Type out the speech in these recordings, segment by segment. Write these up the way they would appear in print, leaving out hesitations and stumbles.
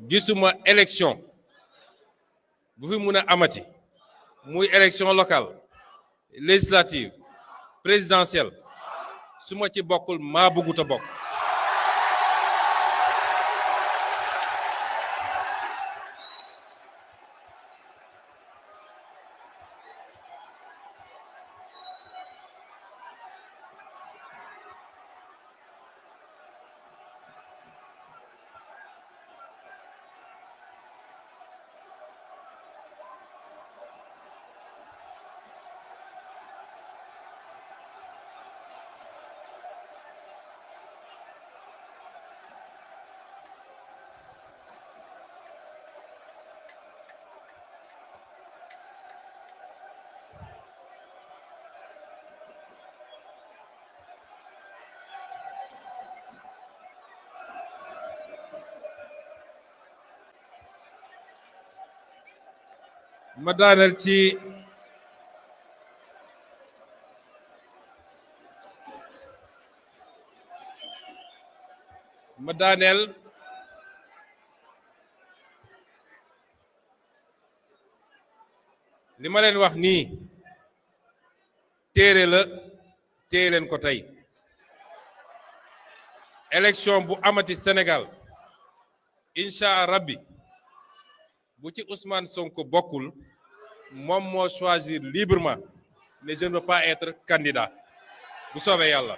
gisuma élection bu fi mun a amati muy élection locale législative présidentielle su ma ci bokkul maa bëggut a bokk. ma daaneel ci li ma leen wax nii téere la téye leen ko tey élection bu amati Sénégal incha rabbi bu ci Ousmane Sonko bokkul moom moo choisir librement mais je ne veux pas être candidat bu soobee yàlla.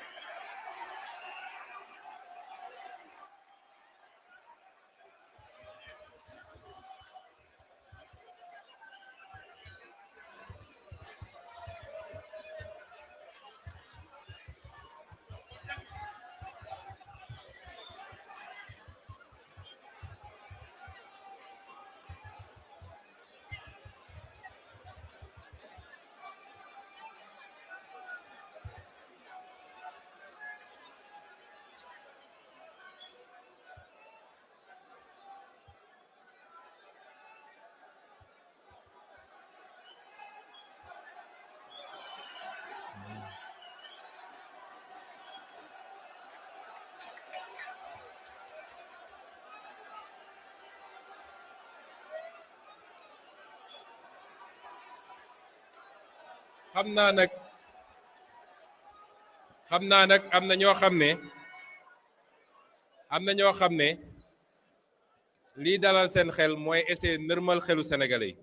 xam naa nag am na ñoo xam ne lii dalal seen xel mooy essayer nërmal xelu sénégalais yi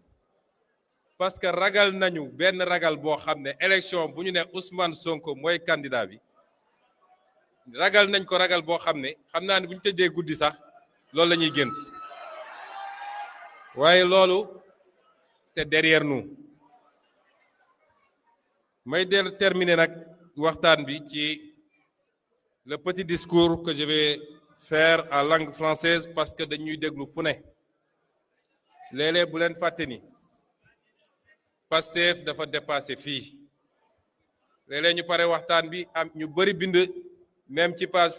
parce que ragal nañu benn ragal boo xam ne élection bu ñu ne Ousmane Sonko mooy candidat bi ragal nañ ko ragal boo xam ne xam naa ne bu ñu tëddee guddi sax loolu la ñuy gént waaye loolu c'est derrière nous. may terminer nag waxtaan bi ci le petit discours que je vais faire en langue française parce que dañuy déglu fu ne léeg-léeg bu leen fàtte ni Pastef dafa dépassé fii léeg-léeg ñu pare waxtaan bi am ñu bëri bind même ci page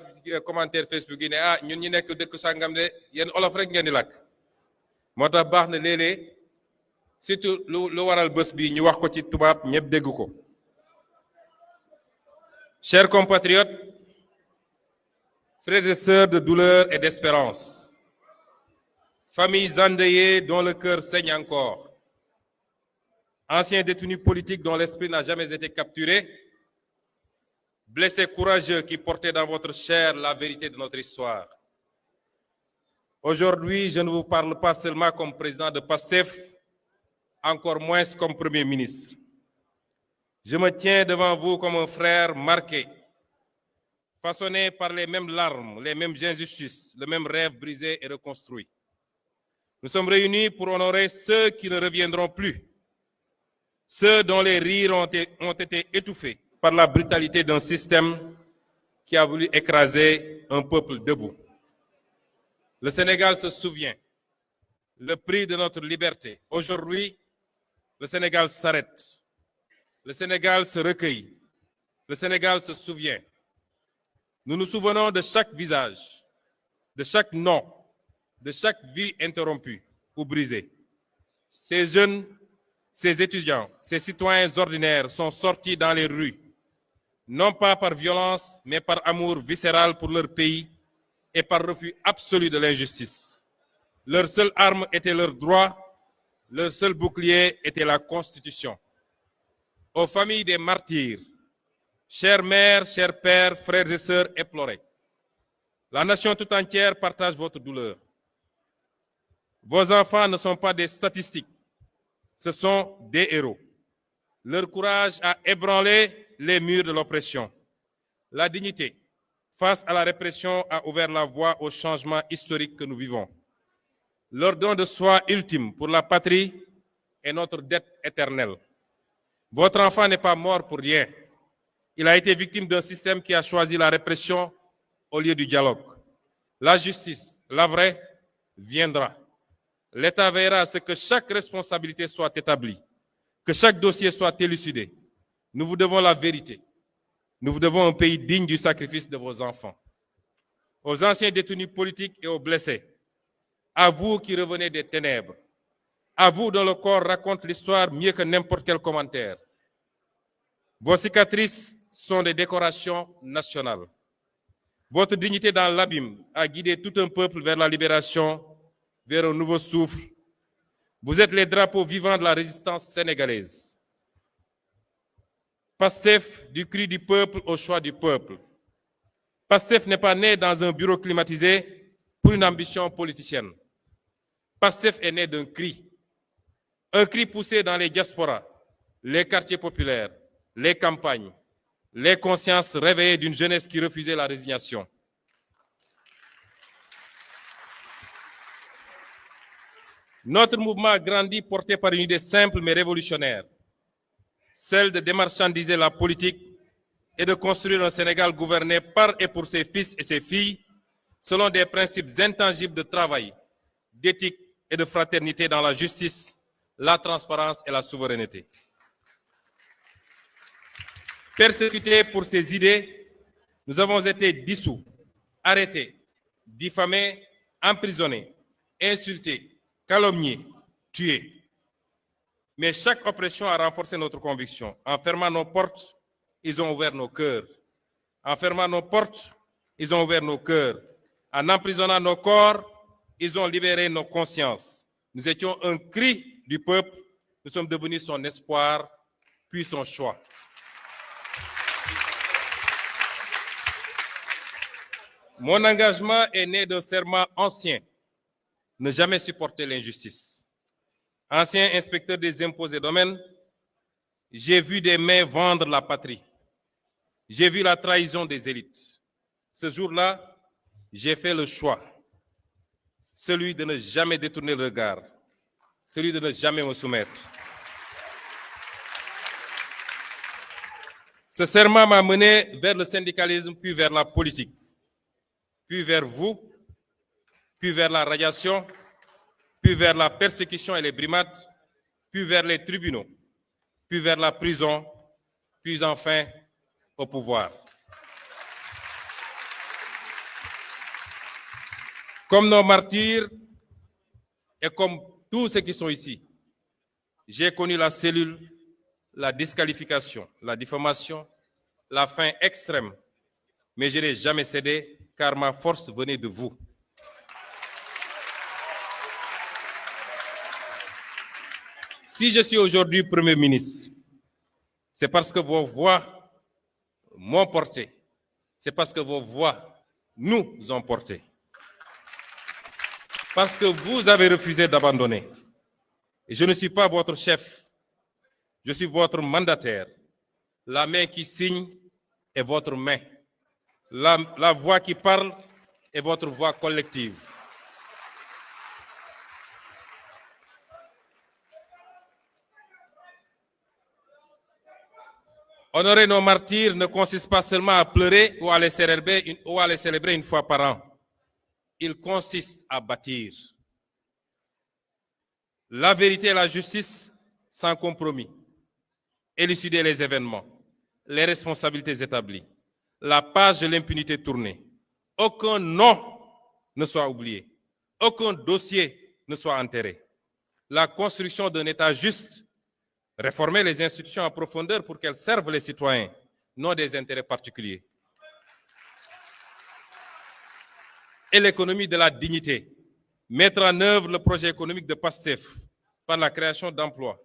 commentaire Facebook yi ne ah ñun ñu nekk dëkk sàngam de yéen olof rek ngeen di làkk moo tax baax na léeg-léeg surtout lu waral bés bi ñu wax ko ci tubaab ñëpp dégg ko. Chers compatriotes, frères et sœurs de douleur et d'espérance, familles endeuillées dont le cœur saigne encore, anciens détenus politiques dont l'esprit n'a jamais été capturé, blessés courageux qui portaient dans votre chair la vérité de notre histoire. Aujourd'hui, je ne vous parle pas seulement comme président de PASTEF, encore moins comme Premier ministre. Je me tiens devant vous comme un frère marqué, façonné par les mêmes larmes, les mêmes injustices, le même rêve brisé et reconstruit. Nous sommes réunis pour honorer ceux qui ne reviendront plus, ceux dont les rires ont été étouffés par la brutalité d'un système qui a voulu écraser un peuple debout. Le Sénégal se souvient, le prix de notre liberté. Aujourd'hui, le Sénégal s'arrête. Le Sénégal se recueille. Le Sénégal se souvient. Nous nous souvenons de chaque visage, de chaque nom, de chaque vie interrompue ou brisée. Ces jeunes, ces étudiants, ces citoyens ordinaires sont sortis dans les rues, non pas par violence, mais par amour viscéral pour leur pays et par refus absolu de l'injustice. Leur seule arme était leur droit, leur seul bouclier était la Constitution. Aux familles des martyrs, chères mères, chers pères, frères et sœurs éplorés, la nation tout entière partage votre douleur. Vos enfants ne sont pas des statistiques, ce sont des héros. Leur courage a ébranlé les murs de l'oppression. La dignité, face à la répression, a ouvert la voie au changement historique que nous vivons. Leur don de soi ultime pour la patrie est notre dette éternelle. Votre enfant n'est pas mort pour rien. Il a été victime d'un système qui a choisi la répression au lieu du dialogue. La justice, la vraie, viendra. L'État veillera à ce que chaque responsabilité soit établie, que chaque dossier soit élucidé. Nous vous devons la vérité. Nous vous devons un pays digne du sacrifice de vos enfants. Aux anciens détenus politiques et aux blessés, à vous qui revenez des ténèbres, à vous dont le corps raconte l'histoire mieux que n'importe quel commentaire. Vos cicatrices sont des décorations nationales. Votre dignité dans l'abîme a guidé tout un peuple vers la libération, vers un nouveau souffle. Vous êtes les drapeaux vivants de la résistance sénégalaise. PASTEF, du cri du peuple au choix du peuple. PASTEF n'est pas né dans un bureau climatisé pour une ambition politicienne. PASTEF est né d'un cri. Un cri poussé dans les diasporas, les quartiers populaires, les campagnes, les consciences réveillées d'une jeunesse qui refusait la résignation. Notre mouvement a grandi porté par une idée simple mais révolutionnaire, celle de démarchandiser la politique et de construire un Sénégal gouverné par et pour ses fils et ses filles selon des principes intangibles de travail, d'éthique et de fraternité dans la justice, la transparence et la souveraineté. Persécutés pour ces idées, nous avons été dissous, arrêtés, diffamés, emprisonnés, insultés, calomniés, tués. Mais chaque oppression a renforcé notre conviction. En fermant nos portes, ils ont ouvert nos cœurs. En fermant nos portes, ils ont ouvert nos cœurs. En emprisonnant nos corps, ils ont libéré nos consciences. Nous étions un cri du peuple, nous sommes devenus son espoir, puis son choix. Mon engagement est né d'un serment ancien, ne jamais supporter l'injustice. Ancien inspecteur des impôts et domaines, j'ai vu des mains vendre la patrie. J'ai vu la trahison des élites. Ce jour-là, j'ai fait le choix, celui de ne jamais détourner le regard, celui de ne jamais me soumettre. Ce serment m'a mené vers le syndicalisme, puis vers la politique, puis vers vous, puis vers la radiation, puis vers la persécution et les brimades, puis vers les tribunaux, puis vers la prison, puis enfin au pouvoir. Comme nos martyrs et comme tous ceux qui sont ici, j'ai connu la cellule, la disqualification, la diffamation, la faim extrême, mais je n'ai jamais cédé car ma force venait de vous. Si je suis aujourd'hui Premier ministre, c'est parce que vos voix m'ont porté. C'est parce que vos voix nous ont portés. Parce que vous avez refusé d'abandonner. Et je ne suis pas votre chef. Je suis votre mandataire. La main qui signe est votre main. La voix qui parle est votre voix collective. Honorer nos martyrs ne consiste pas seulement à pleurer ou à les célébrer une fois par an. Il consiste à bâtir. La vérité et la justice sans compromis. Élucider les événements, les responsabilités établies, la page de l'impunité tournée. Aucun nom ne soit oublié. Aucun dossier ne soit enterré. La construction d'un État juste. Réformer les institutions en profondeur pour qu'elles servent les citoyens, non des intérêts particuliers. et l'économie de la dignité. Mettre en œuvre le projet économique de PASTEF par la création d'emplois,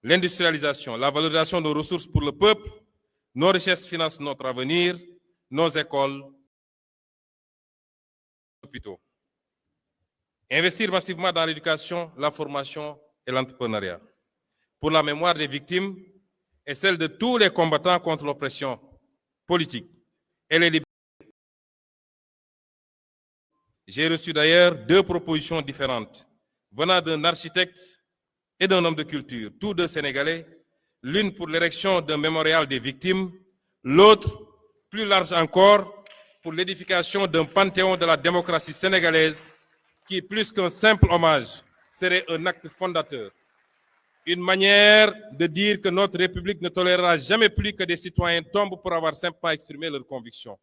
l'industrialisation, la valorisation de ressources pour le peuple, nos richesses financent notre avenir, nos écoles, nos hôpitaux. Investir massivement dans l'éducation, la formation et l'entrepreneuriat. Pour la mémoire des victimes et celle de tous les combattants contre l'oppression politique et les libertés. J'ai reçu d'ailleurs 2 propositions différentes venant d'un architecte et d'un homme de culture, tous 2 sénégalais, l'une pour l'érection d'un mémorial des victimes, l'autre, plus large encore, pour l'édification d'un panthéon de la démocratie sénégalaise qui, plus qu'un simple hommage, serait un acte fondateur. Une manière de dire que notre République ne tolérera jamais plus que des citoyens tombent pour avoir simplement exprimé leurs convictions.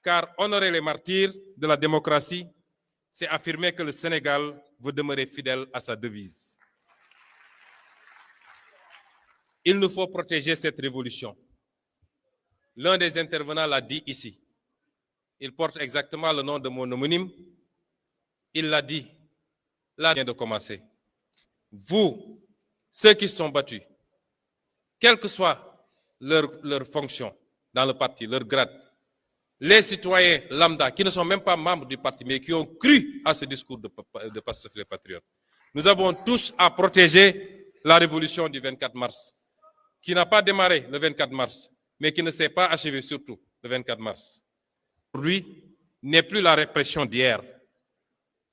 Car honorer les martyrs de la démocratie, c'est affirmer que le Sénégal veut demeurer fidèle à sa devise. Il nous faut protéger cette révolution. L'un des intervenants l'a dit ici. Il porte exactement le nom de mon homonyme. Il l'a dit. Là vient de commencer. Vous, ceux qui se sont battus, quelle que soit leur fonction dans le parti, leur grade, les citoyens lambda qui ne sont même pas membres du parti, mais qui ont cru à ce discours de Pastef les Patriotes. Nous avons tous à protéger la révolution du 24 mars, qui n'a pas démarré le 24 mars, mais qui ne s'est pas achevée surtout le 24 mars. Aujourd'hui n'est plus la répression d'hier.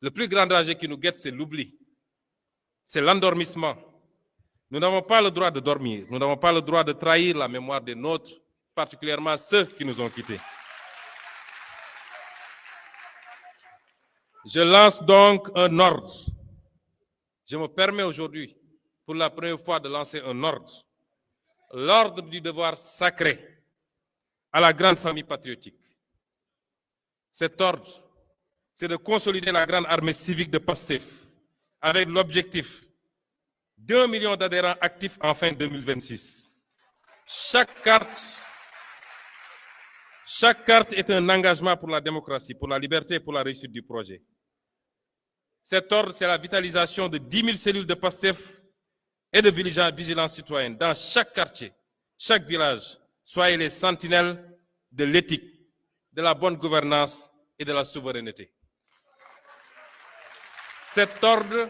Le plus grand danger qui nous guette, c'est l'oubli. C'est l'endormissement. Nous n'avons pas le droit de dormir. Nous n'avons pas le droit de trahir la mémoire des nôtres, particulièrement ceux qui nous ont quittés. Je lance donc un ordre. Je me permets aujourd'hui, pour la première fois, de lancer un ordre. L'ordre du devoir sacré à la grande famille patriotique. Cet ordre, c'est de consolider la grande armée civique de PASTEF avec l'objectif d'1 million d'adhérents actifs en fin 2026. Chaque carte est un engagement pour la démocratie, pour la liberté et pour la réussite du projet. Cet ordre, c'est la vitalisation de 10 000 cellules de PASTEF et de vigilance citoyenne dans chaque quartier, chaque village. Soyez les sentinelles de l'éthique, de la bonne gouvernance et de la souveraineté. Cet ordre,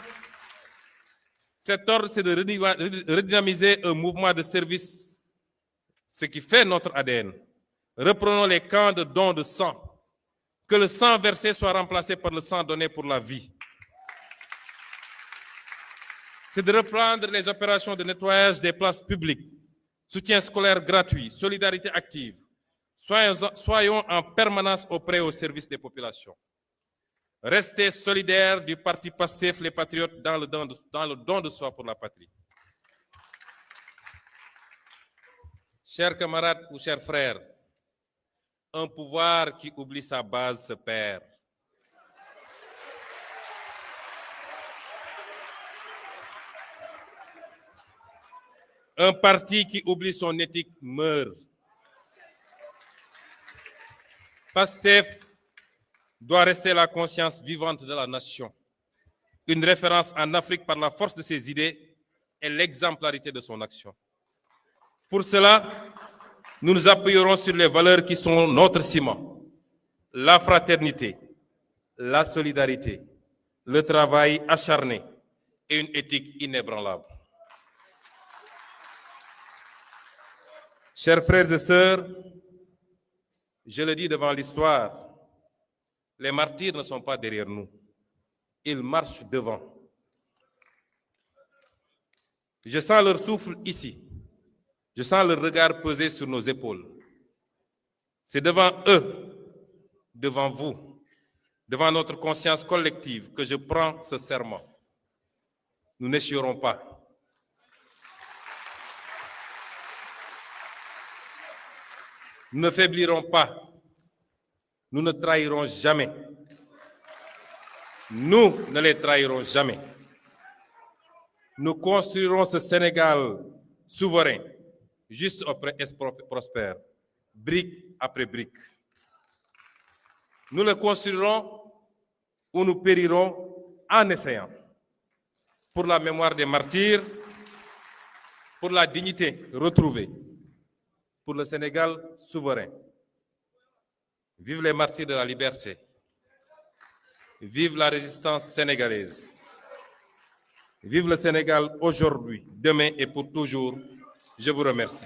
c'est de redynamiser un mouvement de service, ce qui fait notre ADN. Reprenons les camps de dons de sang. Que le sang versé soit remplacé par le sang donné pour la vie. C'est de reprendre les opérations de nettoyage des places publiques, soutien scolaire gratuit, solidarité active. Soyons en permanence auprès au service des populations. Restez solidaires du parti PASTEF, les Patriotes, dans le don de soi pour la patrie. Chers camarades ou chers frères, un pouvoir qui oublie sa base se perd. Un parti qui oublie son éthique meurt. PASTEF doit rester la conscience vivante de la nation, une référence en Afrique par la force de ses idées et l'exemplarité de son action. Pour cela, nous nous appuierons sur les valeurs qui sont notre ciment, la fraternité, la solidarité, le travail acharné et une éthique inébranlable. Chers frères et sœurs, je le dis devant l'histoire, les martyrs ne sont pas derrière nous, ils marchent devant. Je sens leur souffle ici, je sens leur regard peser sur nos épaules. C'est devant eux, devant vous, devant notre conscience collective que je prends ce serment. Nous n'échouerons pas. Nous ne faiblirons pas. Nous ne trahirons jamais. Nous ne les trahirons jamais. Nous construirons ce Sénégal souverain, juste et prospère, brique après brique. Nous le construirons ou nous périrons en essayant. Pour la mémoire des martyrs, pour la dignité retrouvée, pour le Sénégal souverain. Vive les martyrs de la liberté. Vive la résistance sénégalaise. Vive le Sénégal aujourd'hui, demain et pour toujours. Je vous remercie.